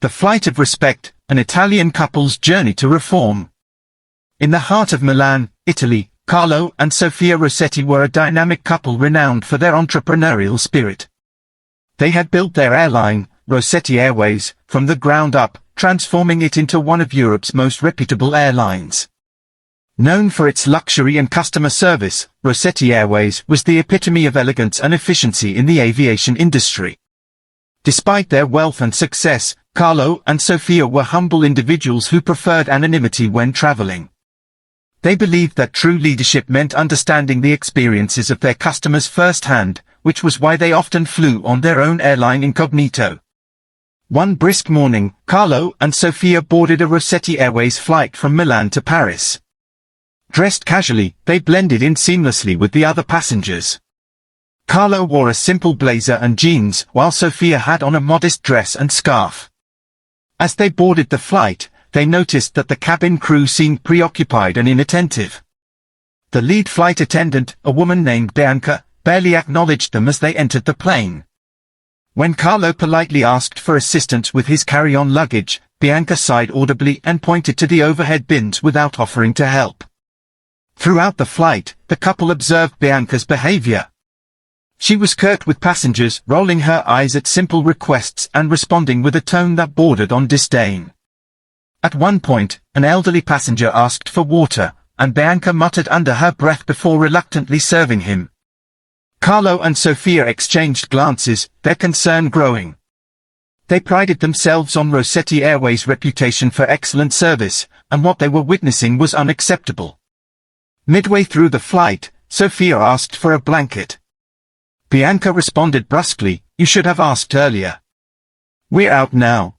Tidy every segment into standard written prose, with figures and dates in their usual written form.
The Flight of Respect, an Italian couple's journey to reform. In the heart of Milan, Italy, Carlo and Sofia Rossetti were a dynamic couple renowned for their entrepreneurial spirit. They had built their airline, Rossetti Airways, from the ground up, transforming it into one of Europe's most reputable airlines. Known for its luxury and customer service, Rossetti Airways was the epitome of elegance and efficiency in the aviation industry. Despite their wealth and success, Carlo and Sofia were humble individuals who preferred anonymity when traveling. They believed that true leadership meant understanding the experiences of their customers firsthand, which was why they often flew on their own airline incognito. One brisk morning, Carlo and Sofia boarded a Rossetti Airways flight from Milan to Paris. Dressed casually, they blended in seamlessly with the other passengers. Carlo wore a simple blazer and jeans, while Sofia had on a modest dress and scarf. As they boarded the flight, they noticed that the cabin crew seemed preoccupied and inattentive. The lead flight attendant, a woman named Bianca, barely acknowledged them as they entered the plane. When Carlo politely asked for assistance with his carry-on luggage, Bianca sighed audibly and pointed to the overhead bins without offering to help. Throughout the flight, the couple observed Bianca's behavior. She was curt with passengers, rolling her eyes at simple requests and responding with a tone that bordered on disdain. At one point, an elderly passenger asked for water, and Bianca muttered under her breath before reluctantly serving him. Carlo and Sofia exchanged glances, their concern growing. They prided themselves on Rossetti Airways' reputation for excellent service, and what they were witnessing was unacceptable. Midway through the flight, Sofia asked for a blanket. Bianca responded brusquely, "You should have asked earlier. We're out now."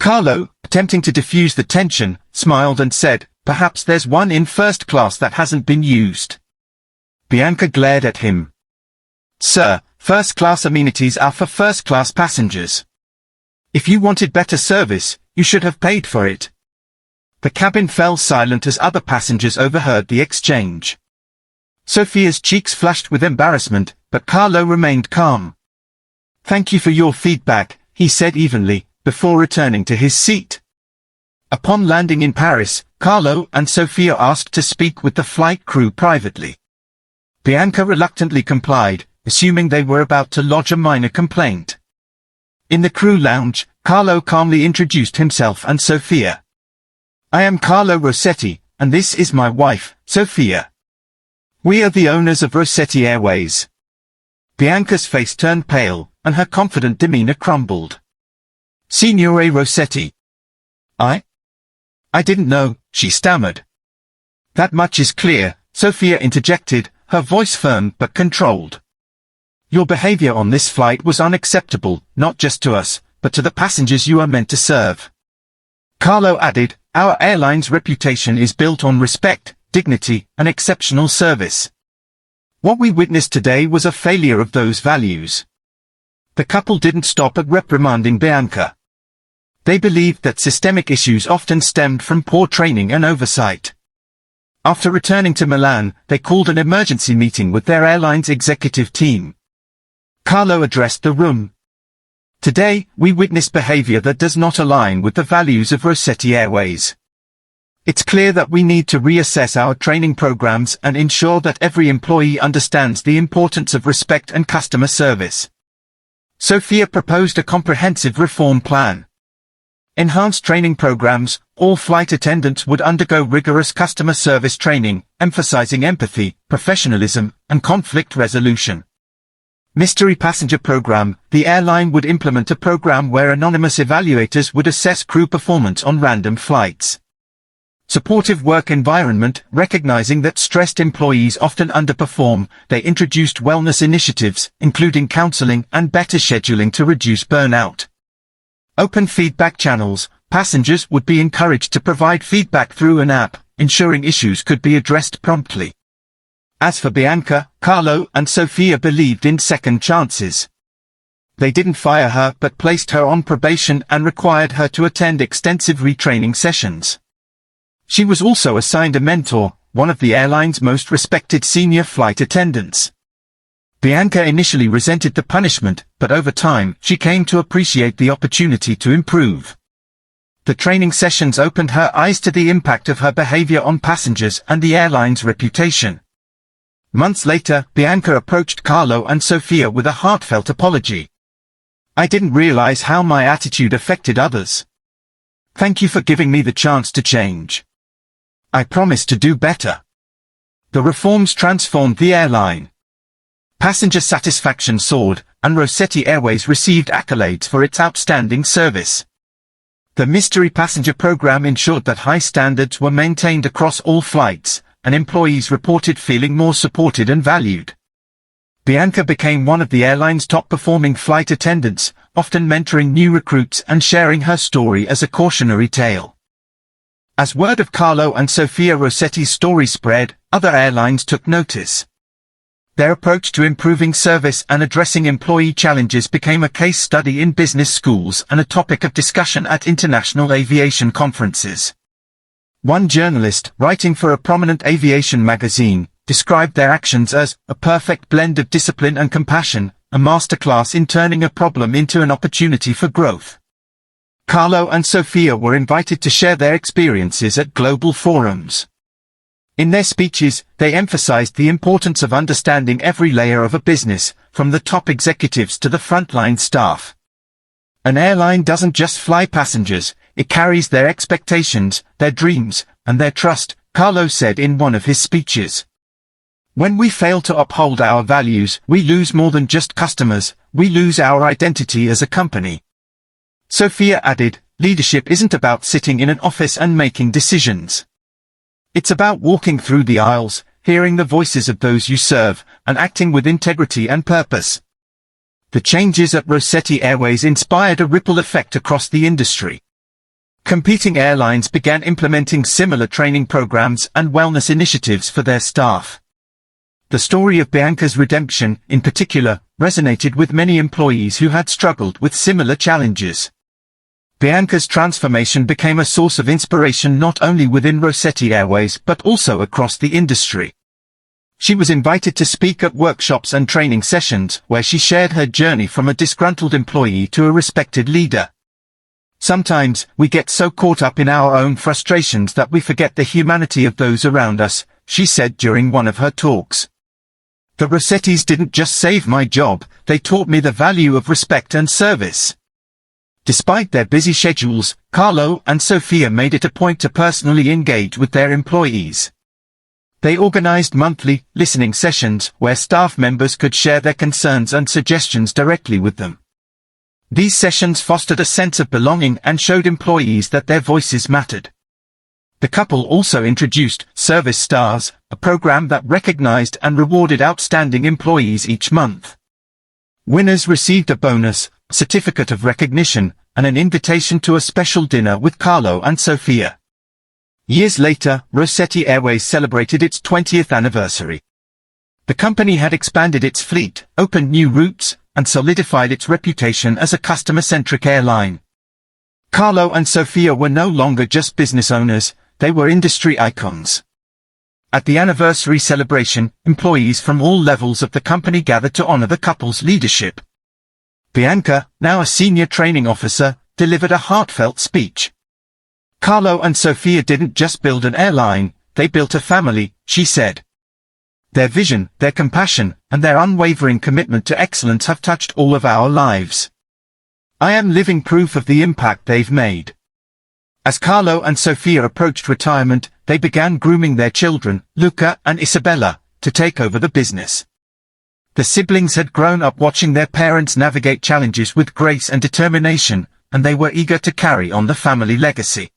Carlo, attempting to diffuse the tension, smiled and said, "Perhaps there's one in first class that hasn't been used." Bianca glared at him. "Sir, first-class amenities are for first-class passengers. If you wanted better service, you should have paid for it." The cabin fell silent as other passengers overheard the exchange. Sofia's cheeks flushed with embarrassment, but Carlo remained calm. "Thank you for your feedback," he said evenly, before returning to his seat. Upon landing in Paris, Carlo and Sofia asked to speak with the flight crew privately. Bianca reluctantly complied, assuming they were about to lodge a minor complaint. In the crew lounge, Carlo calmly introduced himself and Sofia. "I am Carlo Rossetti, and this is my wife, Sofia. We are the owners of Rossetti Airways." Bianca's face turned pale, and her confident demeanor crumbled. "Signore Rossetti. I didn't know," she stammered. "That much is clear," Sofia interjected, her voice firm but controlled. "Your behavior on this flight was unacceptable, not just to us, but to the passengers you are meant to serve." Carlo added, "Our airline's reputation is built on respect, dignity, and exceptional service. What we witnessed today was a failure of those values." The couple didn't stop at reprimanding Bianca. They believed that systemic issues often stemmed from poor training and oversight. After returning to Milan, they called an emergency meeting with their airline's executive team. Carlo addressed the room. "Today, we witnessed behavior that does not align with the values of Rossetti Airways. It's clear that we need to reassess our training programs and ensure that every employee understands the importance of respect and customer service." Sofia proposed a comprehensive reform plan. Enhanced training programs, all flight attendants would undergo rigorous customer service training, emphasizing empathy, professionalism, and conflict resolution. Mystery passenger program, the airline would implement a program where anonymous evaluators would assess crew performance on random flights. Supportive work environment, recognizing that stressed employees often underperform, they introduced wellness initiatives, including counseling and better scheduling to reduce burnout. Open feedback channels, passengers would be encouraged to provide feedback through an app, ensuring issues could be addressed promptly. As for Bianca, Carlo and Sofia believed in second chances. They didn't fire her but placed her on probation and required her to attend extensive retraining sessions. She was also assigned a mentor, one of the airline's most respected senior flight attendants. Bianca initially resented the punishment, but over time, she came to appreciate the opportunity to improve. The training sessions opened her eyes to the impact of her behavior on passengers and the airline's reputation. Months later, Bianca approached Carlo and Sofia with a heartfelt apology. "I didn't realize how my attitude affected others. Thank you for giving me the chance to change. I promise to do better." The reforms transformed the airline. Passenger satisfaction soared, and Rossetti Airways received accolades for its outstanding service. The mystery passenger program ensured that high standards were maintained across all flights, and employees reported feeling more supported and valued. Bianca became one of the airline's top-performing flight attendants, often mentoring new recruits and sharing her story as a cautionary tale. As word of Carlo and Sofia Rossetti's story spread, other airlines took notice. Their approach to improving service and addressing employee challenges became a case study in business schools and a topic of discussion at international aviation conferences. One journalist, writing for a prominent aviation magazine, described their actions as a perfect blend of discipline and compassion, a masterclass in turning a problem into an opportunity for growth. Carlo and Sofia were invited to share their experiences at global forums. In their speeches, they emphasized the importance of understanding every layer of a business, from the top executives to the frontline staff. An airline doesn't just fly passengers, it carries their expectations, their dreams, and their trust, Carlo said in one of his speeches. "When we fail to uphold our values, we lose more than just customers, we lose our identity as a company." Sofia added, "Leadership isn't about sitting in an office and making decisions. It's about walking through the aisles, hearing the voices of those you serve, and acting with integrity and purpose." The changes at Rossetti Airways inspired a ripple effect across the industry. Competing airlines began implementing similar training programs and wellness initiatives for their staff. The story of Bianca's redemption, in particular, resonated with many employees who had struggled with similar challenges. Bianca's transformation became a source of inspiration not only within Rossetti Airways but also across the industry. She was invited to speak at workshops and training sessions where she shared her journey from a disgruntled employee to a respected leader. "Sometimes, we get so caught up in our own frustrations that we forget the humanity of those around us," she said during one of her talks. "The Rossettis didn't just save my job, they taught me the value of respect and service." Despite their busy schedules, Carlo and Sofia made it a point to personally engage with their employees. They organized monthly, listening sessions where staff members could share their concerns and suggestions directly with them. These sessions fostered a sense of belonging and showed employees that their voices mattered. The couple also introduced Service Stars, a program that recognized and rewarded outstanding employees each month. Winners received a bonus, certificate of recognition, and an invitation to a special dinner with Carlo and Sofia. Years later, Rossetti Airways celebrated its 20th anniversary. The company had expanded its fleet, opened new routes, and solidified its reputation as a customer-centric airline. Carlo and Sofia were no longer just business owners, they were industry icons. At the anniversary celebration, employees from all levels of the company gathered to honor the couple's leadership. Bianca, now a senior training officer, delivered a heartfelt speech. "Carlo and Sofia didn't just build an airline, they built a family," she said. "Their vision, their compassion, and their unwavering commitment to excellence have touched all of our lives. I am living proof of the impact they've made." As Carlo and Sofia approached retirement, they began grooming their children, Luca and Isabella, to take over the business. The siblings had grown up watching their parents navigate challenges with grace and determination, and they were eager to carry on the family legacy.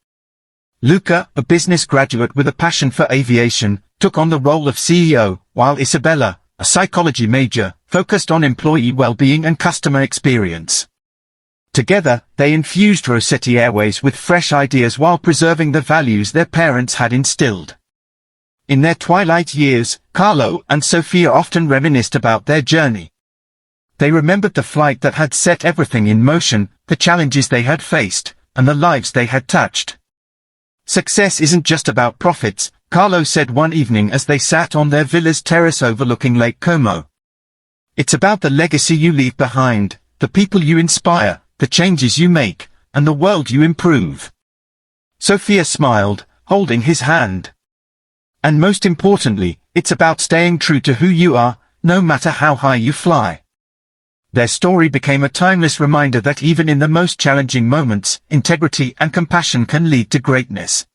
Luca, a business graduate with a passion for aviation, took on the role of CEO, while Isabella, a psychology major, focused on employee well-being and customer experience. Together, they infused Rossetti Airways with fresh ideas while preserving the values their parents had instilled. In their twilight years, Carlo and Sofia often reminisced about their journey. They remembered the flight that had set everything in motion, the challenges they had faced, and the lives they had touched. "Success isn't just about profits," Carlo said one evening as they sat on their villa's terrace overlooking Lake Como. It's about the legacy you leave behind, the people you inspire, the changes you make, and the world you improve. Sofia smiled, holding his hand. And most importantly, it's about staying true to who you are, no matter how high you fly. Their story became a timeless reminder that even in the most challenging moments, integrity and compassion can lead to greatness.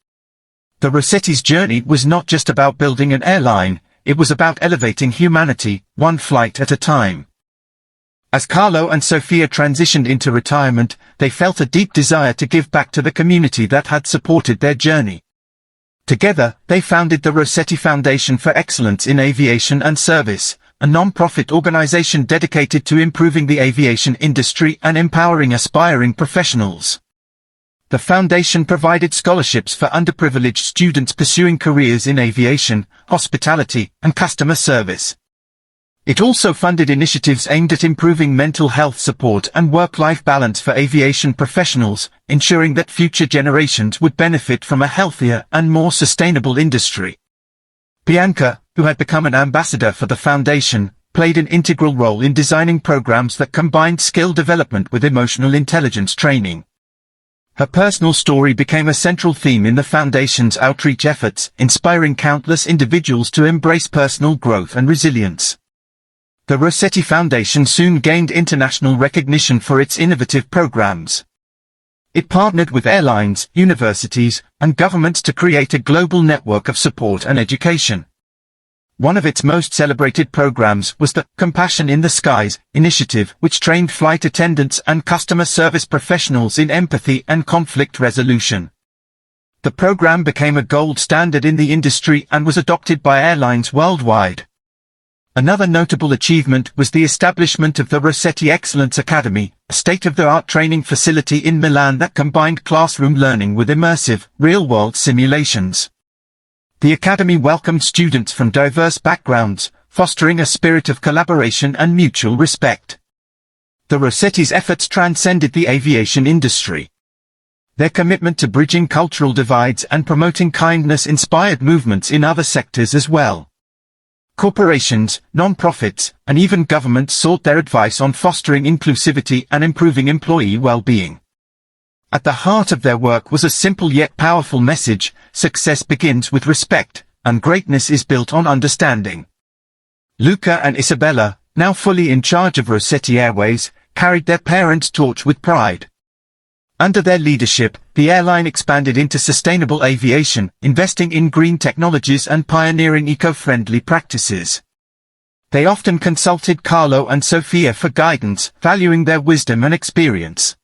The Rossetti's journey was not just about building an airline, it was about elevating humanity, one flight at a time. As Carlo and Sofia transitioned into retirement, they felt a deep desire to give back to the community that had supported their journey. Together, they founded the Rossetti Foundation for Excellence in Aviation and Service, a non-profit organization dedicated to improving the aviation industry and empowering aspiring professionals. The foundation provided scholarships for underprivileged students pursuing careers in aviation, hospitality, and customer service. It also funded initiatives aimed at improving mental health support and work-life balance for aviation professionals, ensuring that future generations would benefit from a healthier and more sustainable industry. Bianca, who had become an ambassador for the foundation, played an integral role in designing programs that combined skill development with emotional intelligence training. Her personal story became a central theme in the foundation's outreach efforts, inspiring countless individuals to embrace personal growth and resilience. The Rossetti Foundation soon gained international recognition for its innovative programs. It partnered with airlines, universities, and governments to create a global network of support and education. One of its most celebrated programs was the Compassion in the Skies initiative, which trained flight attendants and customer service professionals in empathy and conflict resolution. The program became a gold standard in the industry and was adopted by airlines worldwide. Another notable achievement was the establishment of the Rossetti Excellence Academy, a state-of-the-art training facility in Milan that combined classroom learning with immersive, real-world simulations. The academy welcomed students from diverse backgrounds, fostering a spirit of collaboration and mutual respect. The Rossetti's efforts transcended the aviation industry. Their commitment to bridging cultural divides and promoting kindness inspired movements in other sectors as well. Corporations, non-profits, and even governments sought their advice on fostering inclusivity and improving employee well-being. At the heart of their work was a simple yet powerful message: success begins with respect, and greatness is built on understanding. Luca and Isabella, now fully in charge of Rossetti Airways, carried their parents' torch with pride. Under their leadership, the airline expanded into sustainable aviation, investing in green technologies and pioneering eco-friendly practices. They often consulted Carlo and Sofia for guidance, valuing their wisdom and experience.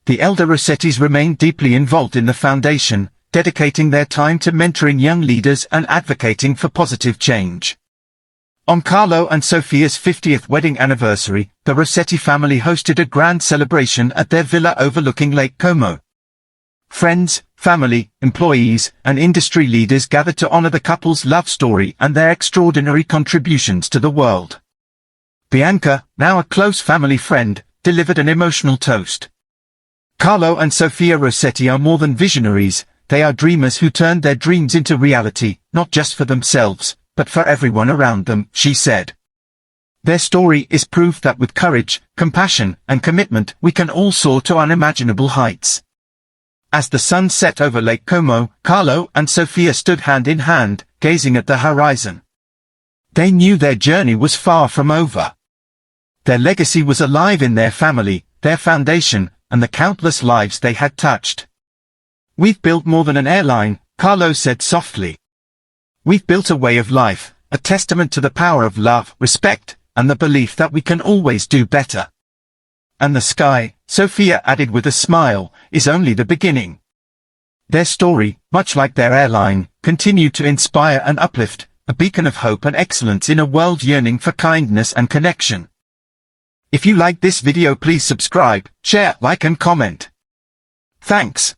The elder Rossettis remained deeply involved in the foundation, dedicating their time to mentoring young leaders and advocating for positive change. On Carlo and Sofia's 50th wedding anniversary, the Rossetti family hosted a grand celebration at their villa overlooking Lake Como. Friends, family, employees, and industry leaders gathered to honor the couple's love story and their extraordinary contributions to the world. Bianca, now a close family friend, delivered an emotional toast. Carlo and Sofia Rossetti are more than visionaries, they are dreamers who turned their dreams into reality, not just for themselves, but for everyone around them, she said. Their story is proof that with courage, compassion, and commitment, we can all soar to unimaginable heights. As the sun set over Lake Como, Carlo and Sofia stood hand in hand, gazing at the horizon. They knew their journey was far from over. Their legacy was alive in their family, their foundation, and the countless lives they had touched. "We've built more than an airline," Carlo said softly. "We've built a way of life, a testament to the power of love, respect, and the belief that we can always do better. And the sky," Sofia added with a smile, "is only the beginning." Their story, much like their airline, continued to inspire and uplift, a beacon of hope and excellence in a world yearning for kindness and connection. If you like this video, please subscribe, share, like and comment. Thanks.